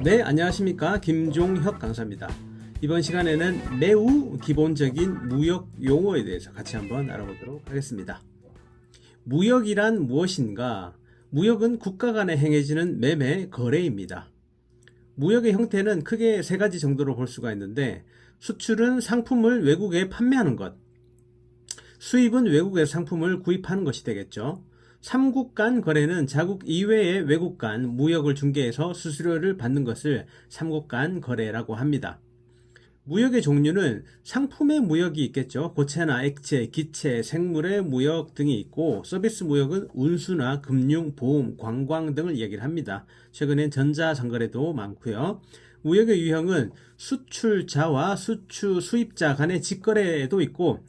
네, 안녕하십니까. 김종혁 강사입니다. 이번 시간에는 매우 기본적인 무역 용어에 대해서 같이 한번 알아보도록 하겠습니다. 무역이란 무엇인가? 무역은 국가 간에 행해지는 매매, 거래입니다. 무역의 형태는 크게 세 가지 정도로 볼 수가 있는데, 수출은 상품을 외국에 판매하는 것, 수입은 외국의 상품을 구입하는 것이 되겠죠. 삼국 간 거래는 자국 이외의 외국 간 무역을 중개해서 수수료를 받는 것을 삼국 간 거래라고 합니다. 무역의 종류는 상품의 무역이 있겠죠. 고체나 액체, 기체, 생물의 무역 등이 있고, 서비스 무역은 운수나 금융, 보험, 관광 등을 얘기를 합니다. 최근엔 전자상거래도 많고요. 무역의 유형은 수출자와 수입자 간의 직거래도 있고,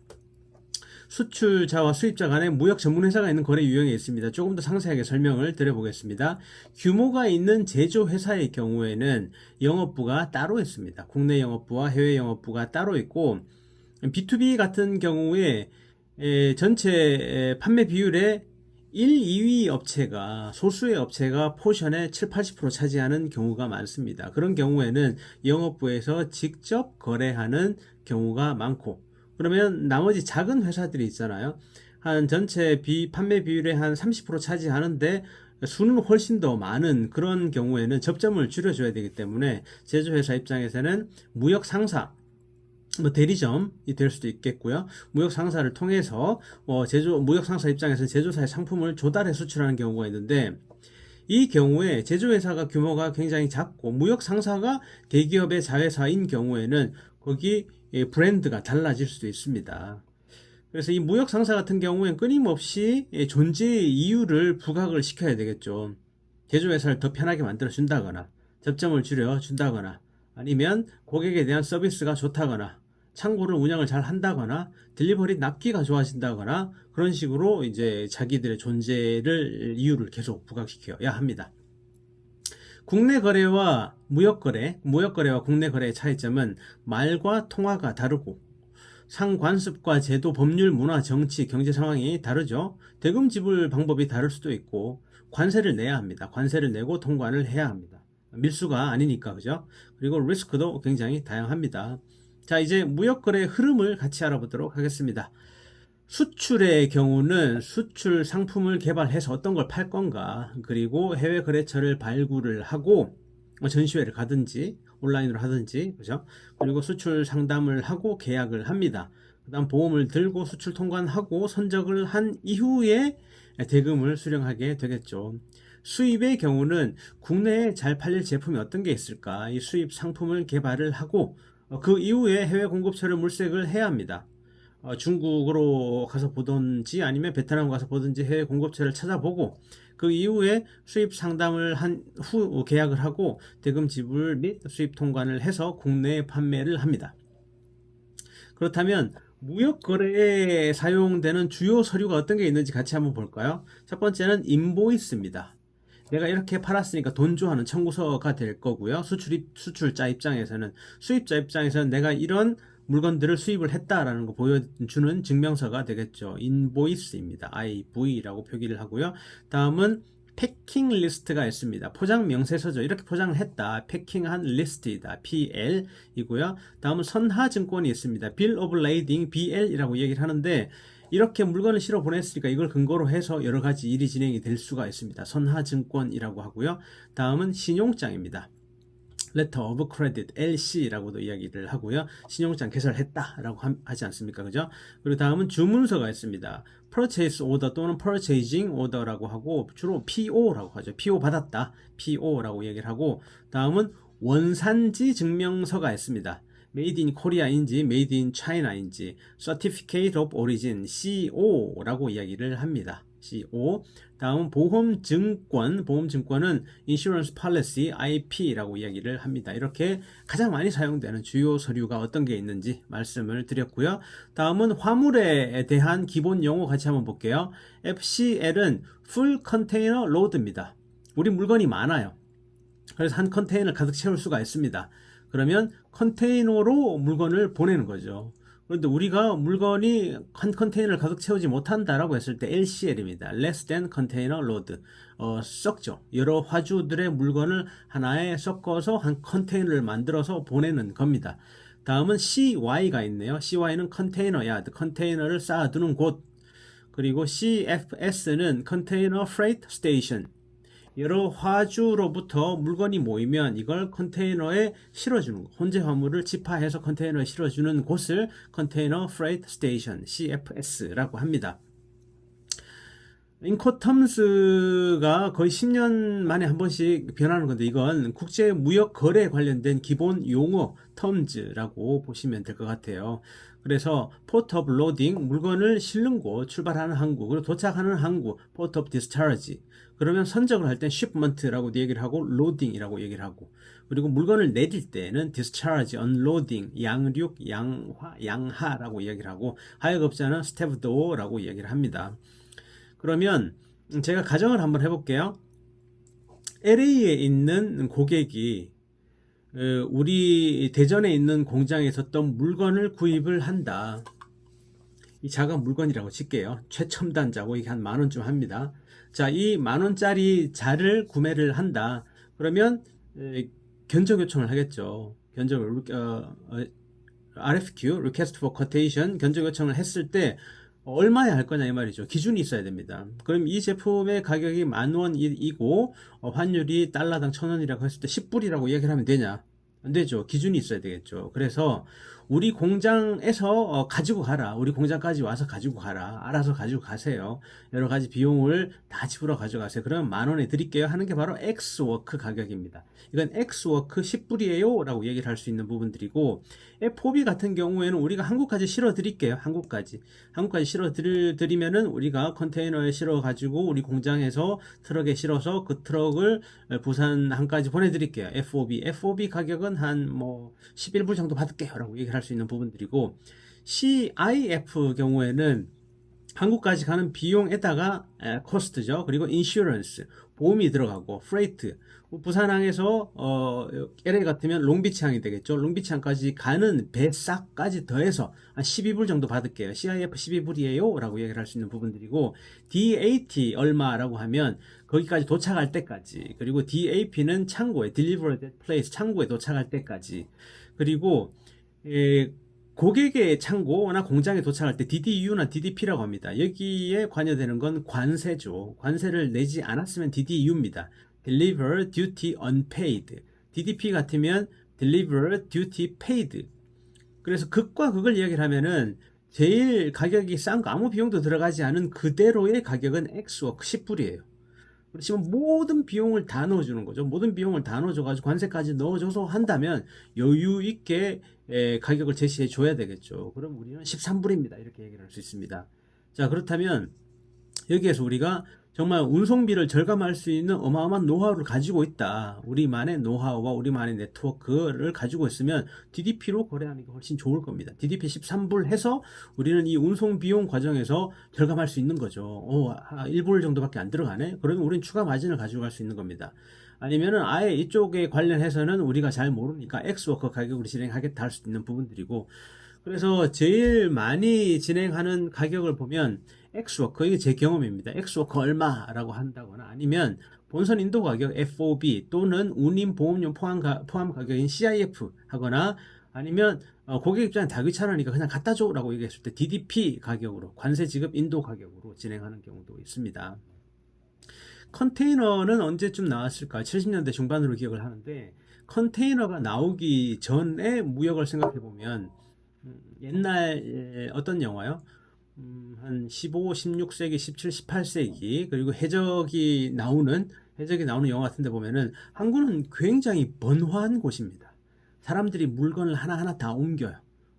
수출자와 수입자 간의 무역 전문회사가 있는 거래 유형이 있습니다. 조금 더 상세하게 설명을 드려보겠습니다. 규모가 있는 제조회사의 경우에는 영업부가 따로 있습니다. 국내 영업부와 해외 영업부가 따로 있고, B2B 같은 경우에 전체 판매 비율의 1, 2위 업체가, 소수의 업체가 포션의 7, 80% 차지하는 경우가 많습니다. 그런 경우에는 영업부에서 직접 거래하는 경우가 많고, 그러면 나머지 작은 회사들이 있잖아요. 한 전체 판매 비율의 한 30% 차지하는데 수는 훨씬 더 많은 그런 경우에는 접점을 줄여줘야 되기 때문에 제조회사 입장에서는 무역 상사, 대리점이 될 수도 있겠고요. 무역 상사를 통해서 무역 상사 입장에서 제조사의 상품을 조달해 수출하는 경우가 있는데, 이 경우에 제조회사가 규모가 굉장히 작고 무역 상사가 대기업의 자회사인 경우에는 거기 브랜드가 달라질 수도 있습니다. 그래서 이 무역 상사 같은 경우엔 끊임없이 존재의 이유를 부각을 시켜야 되겠죠. 제조회사를 더 편하게 만들어 준다거나, 접점을 줄여 준다거나, 아니면 고객에 대한 서비스가 좋다거나, 창고를 운영을 잘 한다거나, 딜리버리 납기가 좋아진다거나, 그런 식으로 이제 자기들의 존재를, 이유를 계속 부각시켜야 합니다. 국내 거래와 무역 거래와 국내 거래의 차이점은 말과 통화가 다르고, 상관습과 제도, 법률, 문화, 정치, 경제 상황이 다르죠. 대금 지불 방법이 다를 수도 있고, 관세를 내야 합니다. 관세를 내고 통관을 해야 합니다. 밀수가 아니니까, 그죠? 그리고 리스크도 굉장히 다양합니다. 자, 이제 무역 거래의 흐름을 같이 알아보도록 하겠습니다. 수출의 경우는 수출 상품을 개발해서 어떤 걸 팔 건가, 그리고 해외 거래처를 발굴을 하고 전시회를 가든지 온라인으로 하든지, 그죠? 그리고 수출 상담을 하고 계약을 합니다. 그다음 보험을 들고 수출 통관하고 선적을 한 이후에 대금을 수령하게 되겠죠. 수입의 경우는 국내에 잘 팔릴 제품이 어떤 게 있을까, 이 수입 상품을 개발을 하고 그 이후에 해외 공급처를 물색을 해야 합니다. 중국으로 가서 보든지 아니면 베트남 가서 보든지 해외 공급처를 찾아보고, 그 이후에 수입 상담을 한 후 계약을 하고 대금 지불 및 수입 통관을 해서 국내에 판매를 합니다. 그렇다면 무역 거래에 사용되는 주요 서류가 어떤 게 있는지 같이 한번 볼까요? 첫 번째는 인보이스입니다. 내가 이렇게 팔았으니까 돈 줘 하는 청구서가 될 거고요. 수출자 입장에서는, 수입자 입장에서는 내가 이런 물건들을 수입을 했다라는 거 보여주는 증명서가 되겠죠. 인보이스입니다. IV라고 표기를 하고요. 다음은 패킹 리스트가 있습니다. 포장 명세서죠. 이렇게 포장을 했다, 패킹한 리스트이다, PL이고요. 다음은 선하증권이 있습니다. Bill of Lading, BL이라고 얘기를 하는데, 이렇게 물건을 실어 보냈으니까 이걸 근거로 해서 여러 가지 일이 진행이 될 수가 있습니다. 선하증권이라고 하고요. 다음은 신용장입니다. Letter of Credit, LC라고도 이야기를 하고요. 신용장 개설했다라고 하지 않습니까? 그죠? 그리고 다음은 주문서가 있습니다. Purchase Order 또는 Purchasing Order라고 하고, 주로 PO라고 하죠. PO 받았다, PO라고 얘기를 하고, 다음은 원산지 증명서가 있습니다. Made in Korea인지 Made in China인지 Certificate of Origin, CO라고 이야기를 합니다. CO. 다음 보험증권은 Insurance Policy, IP라고 이야기를 합니다. 이렇게 가장 많이 사용되는 주요 서류가 어떤 게 있는지 말씀을 드렸고요. 다음은 화물에 대한 기본 용어 같이 한번 볼게요. FCL은 Full Container Load입니다. 우리 물건이 많아요. 그래서 한 컨테이너를 가득 채울 수가 있습니다. 그러면 컨테이너로 물건을 보내는 거죠. 그런데 우리가 물건이 한 컨테이너를 가득 채우지 못한다라고 했을 때 LCL입니다. Less than container load. 썩죠. 여러 화주들의 물건을 하나에 섞어서 한 컨테이너를 만들어서 보내는 겁니다. 다음은 CY가 있네요. CY는 컨테이너 야드, 컨테이너를 쌓아두는 곳. 그리고 CFS는 컨테이너 프레이트 스테이션. 여러 화주로부터 물건이 모이면 이걸 컨테이너에 실어주는 혼재 화물을 집하해서 컨테이너에 실어주는 곳을 컨테이너 프레이트 스테이션 CFS라고 합니다. 인코텀스가 거의 10년 만에 한 번씩 변하는 건데 이건 국제 무역 거래에 관련된 기본 용어 텀즈라고 보시면 될 것 같아요. 그래서 포트 오브 로딩 물건을 실는 곳, 출발하는 항구, 그리고 도착하는 항구, 포트 오브 디스차르지. 그러면 선적을 할 땐 shipment라고 얘기를 하고 loading이라고 얘기를 하고, 그리고 물건을 내릴 때는 discharge, unloading, 양륙, 양하라고 얘기를 하고, 하역업자는 stevedore라고 얘기를 합니다. 그러면 제가 가정을 한번 해볼게요. LA에 있는 고객이 우리 대전에 있는 공장에 있었던 물건을 구입을 한다. 이 작은 물건이라고 칠게요. 최첨단 자고 이게 한 10,000원쯤 합니다. 자, 이 10,000원짜리 자를 구매를 한다. 그러면 견적 요청을 하겠죠. RFQ, Request for Quotation, 견적 요청을 했을 때 얼마에 할 거냐 이 말이죠. 기준이 있어야 됩니다. 그럼 이 제품의 가격이 10,000원이고 환율이 달러당 1,000원이라고 했을 때 10불이라고 얘기를 하면 되냐? 안 되죠. 기준이 있어야 되겠죠. 그래서 우리 공장에서 가지고 가라. 우리 공장까지 와서 가지고 가라. 알아서 가지고 가세요. 여러 가지 비용을 다 집으로 가져가세요. 그러면 10,000원에 드릴게요 하는 게 바로 X워크 가격입니다. 이건 X워크 10불이에요 라고 얘기를 할 수 있는 부분들이고, FOB 같은 경우에는 우리가 한국까지 실어 드릴게요. 한국까지 실어 드리면은 우리가 컨테이너에 실어 가지고 우리 공장에서 트럭에 실어서 그 트럭을 부산항까지 보내드릴게요. FOB 가격은 한 11불 정도 받을게요 라고 얘기를 할 수 있는 부분들이고, CIF 경우에는 한국까지 가는 비용에다가 코스트죠. 그리고 인슈런스, 보험이 들어가고, 프레이트, 부산항에서 LA 같으면 롱비치항이 되겠죠. 롱비치항까지 가는 배싹까지 더해서 한 12불 정도 받을게요. CIF 12불이에요 라고 얘기를 할 수 있는 부분들이고, DAT 얼마라고 하면 거기까지 도착할 때까지, 그리고 DAP는 창고에, Delivered at Place, 창고에 도착할 때까지, 그리고 고객의 창고나 공장에 도착할 때 DDU나 DDP라고 합니다. 여기에 관여되는 건 관세죠. 관세를 내지 않았으면 DDU입니다. Deliver Duty Unpaid. DDP 같으면 Deliver Duty Paid. 그래서 극과 극을 이야기를 하면은 제일 가격이 싼 거, 아무 비용도 들어가지 않은 그대로의 가격은 X워크 10불이에요. 그렇지만 모든 비용을 다 넣어주는 거죠. 모든 비용을 다 넣어줘가지고 관세까지 넣어줘서 한다면 여유 있게 가격을 제시해 줘야 되겠죠. 그럼 우리는 13불입니다. 이렇게 얘기를 할 수 있습니다. 자, 그렇다면 여기에서 우리가 정말 운송비를 절감할 수 있는 어마어마한 노하우를 가지고 있다. 우리만의 노하우와 우리만의 네트워크를 가지고 있으면 DDP로 거래하는 게 훨씬 좋을 겁니다. DDP 13불 해서 우리는 이 운송 비용 과정에서 절감할 수 있는 거죠. 1불 정도밖에 안 들어가네? 그러면 우리는 추가 마진을 가지고 갈 수 있는 겁니다. 아니면은 아예 이쪽에 관련해서는 우리가 잘 모르니까 X워크 가격으로 진행하겠다 할 수 있는 부분들이고, 그래서 제일 많이 진행하는 가격을 보면 X워크, 이게 제 경험입니다. X워크 얼마라고 한다거나 아니면 본선 인도 가격 FOB 또는 운임 보험료 포함 가격인 CIF 하거나 아니면 고객 입장에 다 귀찮으니까 그냥 갖다 줘 라고 얘기했을 때 DDP 가격으로, 관세 지급 인도 가격으로 진행하는 경우도 있습니다. 컨테이너는 언제쯤 나왔을까? 70년대 중반으로 기억을 하는데, 컨테이너가 나오기 전에 무역을 생각해 보면 옛날 어떤 영화요? 한 15, 16세기, 17, 18세기, 그리고 해적이 나오는 영화 같은 데 보면은 항구는 굉장히 번화한 곳입니다. 사람들이 물건을 하나하나 다 옮겨요.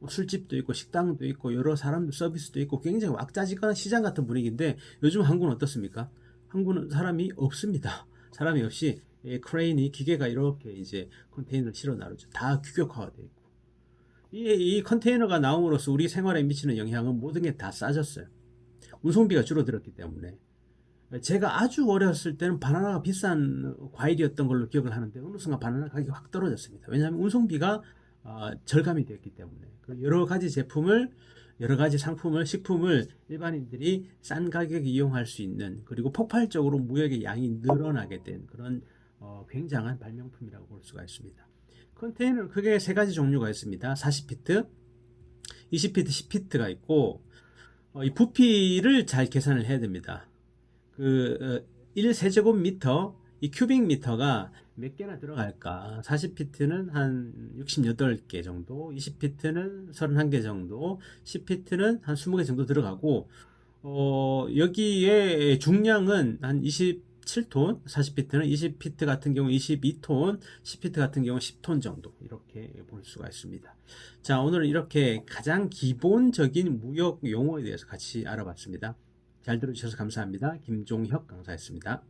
술집도 있고 식당도 있고 여러 사람들 서비스도 있고 굉장히 왁자지껄한 시장 같은 분위기인데, 요즘 항구는 어떻습니까? 항구는 사람이 없습니다. 사람이 없이 크레인이, 기계가 이렇게 이제 컨테이너를 실어 나르죠. 다 규격화되어 있고. 이 컨테이너가 나옴으로써 우리 생활에 미치는 영향은 모든 게 다 싸졌어요. 운송비가 줄어들었기 때문에. 제가 아주 어렸을 때는 바나나가 비싼 과일이었던 걸로 기억을 하는데 어느 순간 바나나 가격이 확 떨어졌습니다. 왜냐하면 운송비가 절감이 되었기 때문에 여러 가지 제품을 여러 가지 상품을 식품을 일반인들이 싼 가격에 이용할 수 있는 그리고 폭발적으로 무역의 양이 늘어나게 된 그런 굉장한 발명품이라고 볼 수가 있습니다. 컨테이너는 크게 세 가지 종류가 있습니다. 40피트, 20피트, 10피트가 있고 이 부피를 잘 계산을 해야 됩니다. 1세제곱미터 이 큐빅 미터가 몇 개나 들어갈까? 40피트는 한 68개 정도, 20피트는 31개 정도, 10피트는 한 20개 정도 들어가고 여기에 중량은 한 27톤, 40피트는 20피트 같은 경우 22톤, 10피트 같은 경우 10톤 정도 이렇게 볼 수가 있습니다. 자, 오늘은 이렇게 가장 기본적인 무역 용어에 대해서 같이 알아봤습니다. 잘 들어주셔서 감사합니다. 김종혁 강사였습니다.